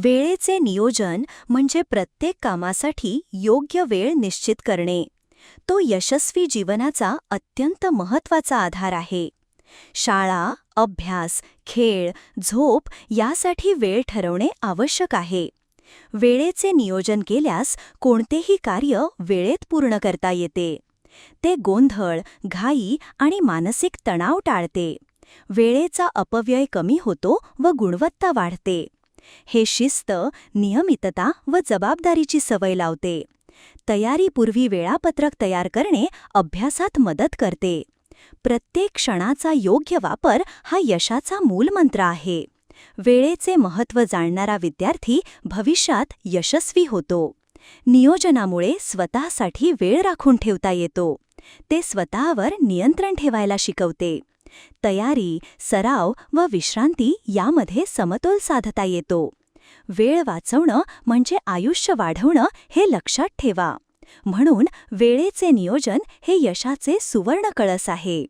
वेळेचे नियोजन म्हणजे प्रत्येक कामासाठी योग्य वेळ निश्चित करणे. तो यशस्वी जीवनाचा अत्यंत महत्त्वाचा आधार आहे. शाळा, अभ्यास, खेळ, झोप यासाठी वेळ ठरवणे आवश्यक आहे. वेळेचे नियोजन केल्यास कोणतेही कार्य वेळेत पूर्ण करता येते. ते गोंधळ, घाई आणि मानसिक तणाव टाळते. वेळेचा अपव्यय कमी होतो व गुणवत्ता वाढते. हे शिस्त, नियमितता व जबाबदारीची सवय लावते. तयारीपूर्वी वेळापत्रक तयार करणे अभ्यासात मदत करते. प्रत्येक क्षणाचा योग्य वापर हा यशाचा मूलमंत्र आहे. वेळेचे महत्त्व जाणणारा विद्यार्थी भविष्यात यशस्वी होतो. नियोजनामुळे स्वतःसाठी वेळ राखून ठेवता येतो. ते स्वतःवर नियंत्रण ठेवायला शिकवते. तयारी, सराव व विश्रांती यामध्ये समतोल साधता येतो. वेळ वाचवणं म्हणजे आयुष्य वाढवणं हे लक्षात ठेवा. म्हणून वेळेचे नियोजन हे यशाचे सुवर्ण कळस आहे.